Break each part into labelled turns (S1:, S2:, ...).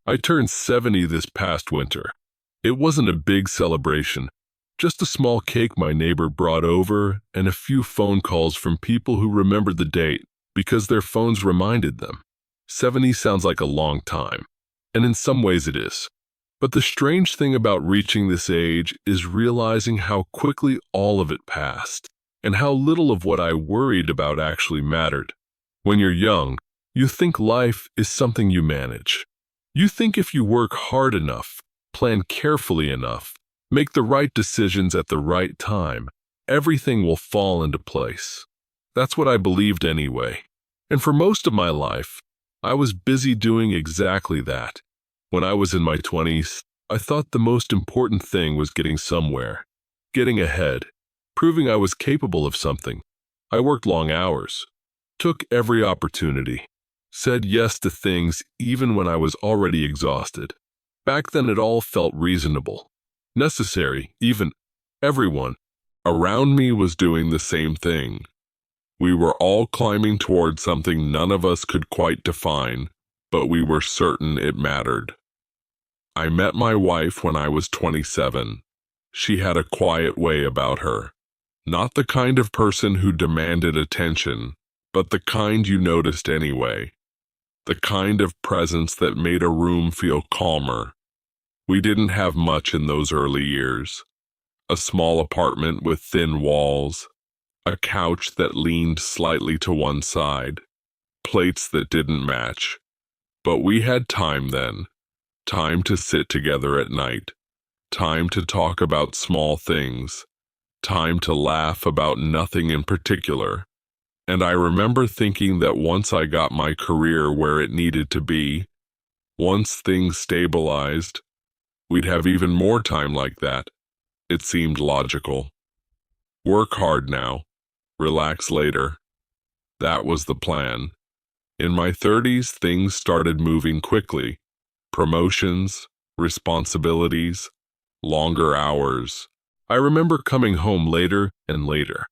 S1: I turned 70 this past winter. It wasn't a big celebration, just a small cake my neighbor brought over and a few phone calls from people who remembered the date because their phones reminded them. 70 sounds like a long time, and in some ways it is. But the strange thing about reaching this age is realizing how quickly all of it passed, and how little of what I worried about actually mattered. When you're young, you think life is something you manage. You think if you work hard enough, plan carefully enough, make the right decisions at the right time, everything will fall into place. That's what I believed anyway. And for most of my life, I was busy doing exactly that. When I was in my 20s, I thought the most important thing was getting somewhere, getting ahead, proving I was capable of something. I worked long hours, took every opportunity, said yes to things even when I was already exhausted. Back then it all felt reasonable, necessary, even. Everyone around me was doing the same thing. We were all climbing toward something none of us could quite define, but we were certain it mattered. I met my wife when I was 27. She had a quiet way about her. Not the kind of person who demanded attention, but the kind you noticed anyway. The kind of presence that made a room feel calmer. We didn't have much in those early years. A small apartment with thin walls, a couch that leaned slightly to one side, plates that didn't match. But we had time then. Time to sit together at night, time to talk about small things, time to laugh about nothing in particular. And I remember thinking that once I got my career where it needed to be, once things stabilized, we'd have even more time like that. It seemed logical. Work hard now, relax later. That was the plan. In my 30s, things started moving quickly. Promotions, responsibilities, longer hours. I remember coming home later and later.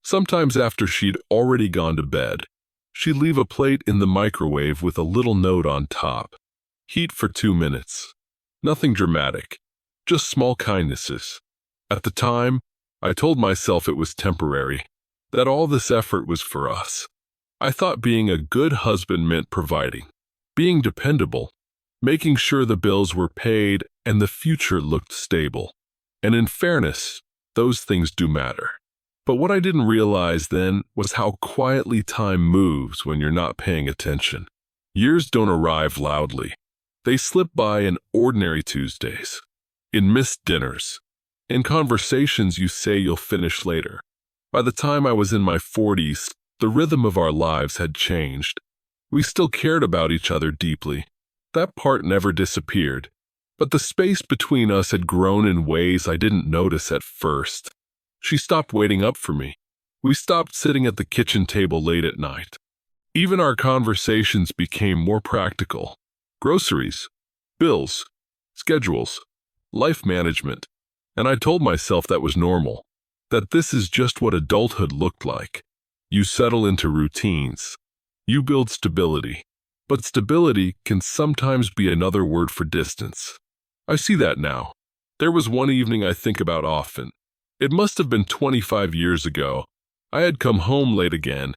S1: Sometimes after she'd already gone to bed, she'd leave a plate in the microwave with a little note on top. Heat for 2 minutes. Nothing dramatic, just small kindnesses. At the time, I told myself it was temporary, that all this effort was for us. I thought being a good husband meant providing, being dependable, making sure the bills were paid and the future looked stable. And in fairness, those things do matter. But what I didn't realize then was how quietly time moves when you're not paying attention. Years don't arrive loudly. They slip by in ordinary Tuesdays, in missed dinners, in conversations you say you'll finish later. By the time I was in my 40s, the rhythm of our lives had changed. We still cared about each other deeply. That part never disappeared, but the space between us had grown in ways I didn't notice at first. She stopped waiting up for me. We stopped sitting at the kitchen table late at night. Even our conversations became more practical. Groceries, bills, schedules, life management. And I told myself that was normal, that this is just what adulthood looked like. You settle into routines. You build stability. But stability can sometimes be another word for distance. I see that now. There was one evening I think about often. It must have been 25 years ago. I had come home late again.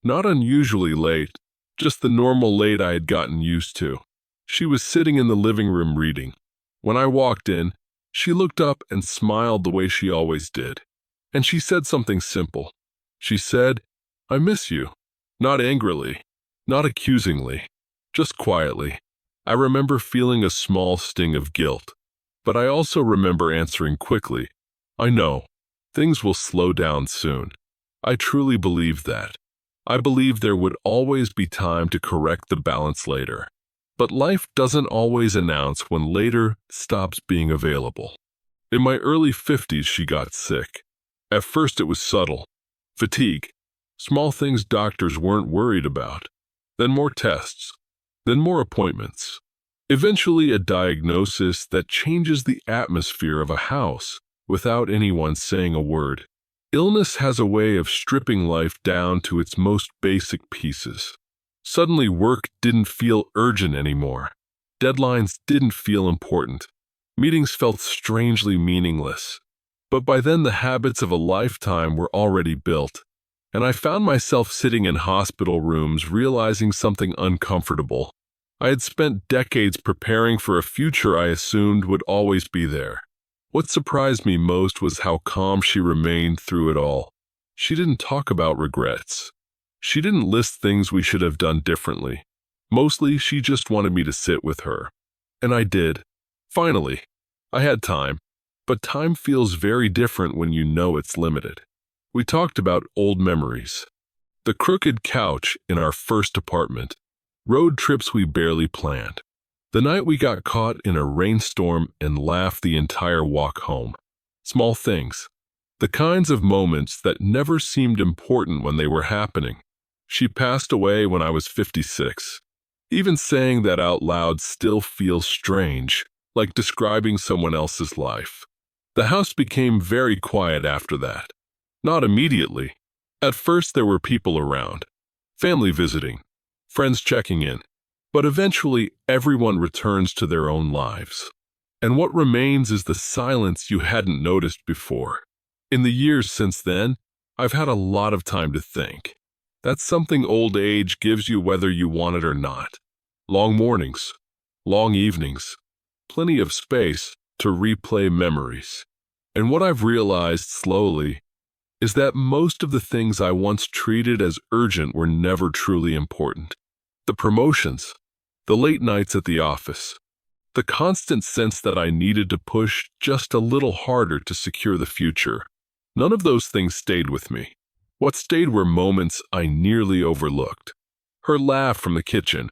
S1: Not unusually late, just the normal late I had gotten used to. She was sitting in the living room reading. When I walked in, she looked up and smiled the way she always did. And she said something simple. She said, "I miss you." Not angrily, not accusingly. Just quietly. I remember feeling a small sting of guilt, but I also remember answering quickly, "I know. Things will slow down soon." I truly believed that. I believed there would always be time to correct the balance later. But life doesn't always announce when later stops being available. In my early 50s, she got sick. At first it was subtle. Fatigue. Small things doctors weren't worried about. Then more tests. Then more appointments. Eventually a diagnosis that changes the atmosphere of a house without anyone saying a word. Illness has a way of stripping life down to its most basic pieces. Suddenly work didn't feel urgent anymore. Deadlines didn't feel important. Meetings felt strangely meaningless. But by then the habits of a lifetime were already built, and I found myself sitting in hospital rooms realizing something uncomfortable. I had spent decades preparing for a future I assumed would always be there. What surprised me most was how calm she remained through it all. She didn't talk about regrets. She didn't list things we should have done differently. Mostly, she just wanted me to sit with her. And I did. Finally, I had time. But time feels very different when you know it's limited. We talked about old memories. The crooked couch in our first apartment. Road trips we barely planned. The night we got caught in a rainstorm and laughed the entire walk home. Small things. The kinds of moments that never seemed important when they were happening. She passed away when I was 56. Even saying that out loud still feels strange, like describing someone else's life. The house became very quiet after that. Not immediately. At first there were people around. Family visiting. Friends checking in. But eventually everyone returns to their own lives. And what remains is the silence you hadn't noticed before. In the years since then, I've had a lot of time to think. That's something old age gives you whether you want it or not. Long mornings, long evenings, plenty of space to replay memories. And what I've realized slowly is that most of the things I once treated as urgent were never truly important. The promotions, the late nights at the office, the constant sense that I needed to push just a little harder to secure the future. None of those things stayed with me. What stayed were moments I nearly overlooked. Her laugh from the kitchen,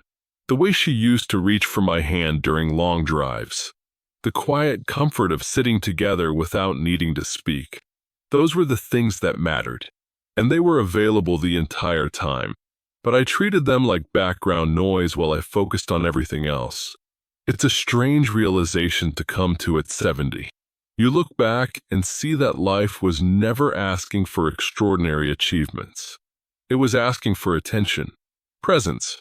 S1: the way she used to reach for my hand during long drives, the quiet comfort of sitting together without needing to speak. Those were the things that mattered, and they were available the entire time. But I treated them like background noise while I focused on everything else. It's a strange realization to come to at 70. You look back and see that life was never asking for extraordinary achievements. It was asking for attention, presence,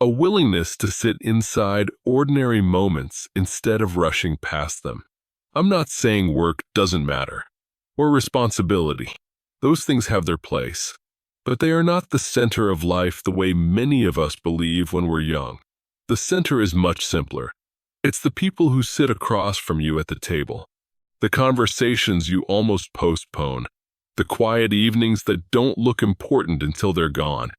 S1: a willingness to sit inside ordinary moments instead of rushing past them. I'm not saying work doesn't matter, or responsibility. Those things have their place, but they are not the center of life the way many of us believe when we're young. The center is much simpler. It's the people who sit across from you at the table, the conversations you almost postpone, the quiet evenings that don't look important until they're gone.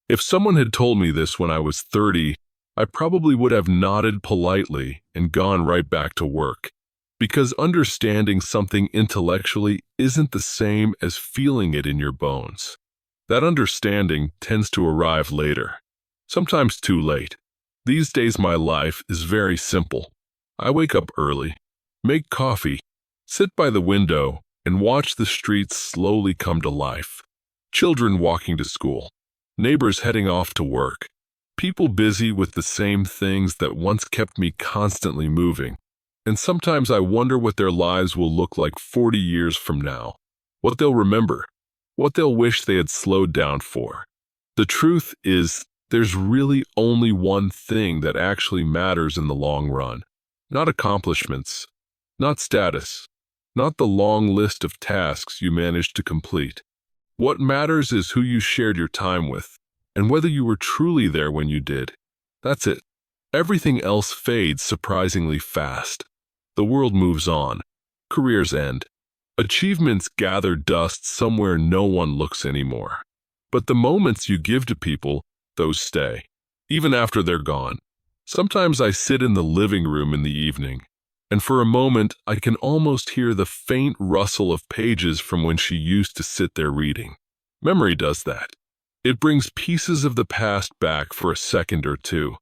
S1: If someone had told me this when I was 30, I probably would have nodded politely and gone right back to work. Because understanding something intellectually isn't the same as feeling it in your bones. That understanding tends to arrive later, sometimes too late. These days my life is very simple. I wake up early, make coffee, sit by the window, and watch the streets slowly come to life. Children walking to school, neighbors heading off to work, people busy with the same things that once kept me constantly moving. And sometimes I wonder what their lives will look like 40 years from now, what they'll remember, what they'll wish they had slowed down for. The truth is, there's really only one thing that actually matters in the long run. Not accomplishments, not status, not the long list of tasks you managed to complete. What matters is who you shared your time with, and whether you were truly there when you did. That's it. Everything else fades surprisingly fast. The world moves on. Careers end. Achievements gather dust somewhere no one looks anymore. But the moments you give to people, those stay, even after they're gone. Sometimes I sit in the living room in the evening, and for a moment I can almost hear the faint rustle of pages from when she used to sit there reading. Memory does that. It brings pieces of the past back for a second or two,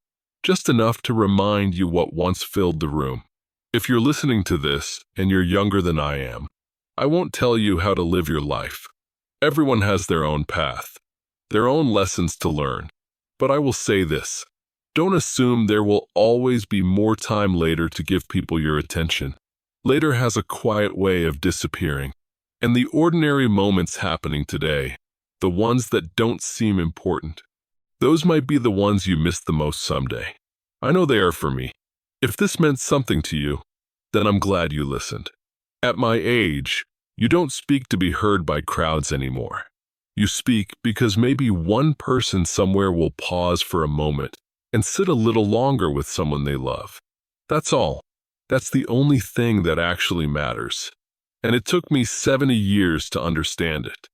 S1: just enough to remind you what once filled the room. If you're listening to this and you're younger than I am, I won't tell you how to live your life. Everyone has their own path, their own lessons to learn. But I will say this. Don't assume there will always be more time later to give people your attention. Later has a quiet way of disappearing. And the ordinary moments happening today, the ones that don't seem important, those might be the ones you miss the most someday. I know they are for me. If this meant something to you, then I'm glad you listened. At my age, you don't speak to be heard by crowds anymore. You speak because maybe one person somewhere will pause for a moment and sit a little longer with someone they love. That's all. That's the only thing that actually matters. And it took me 70 years to understand it.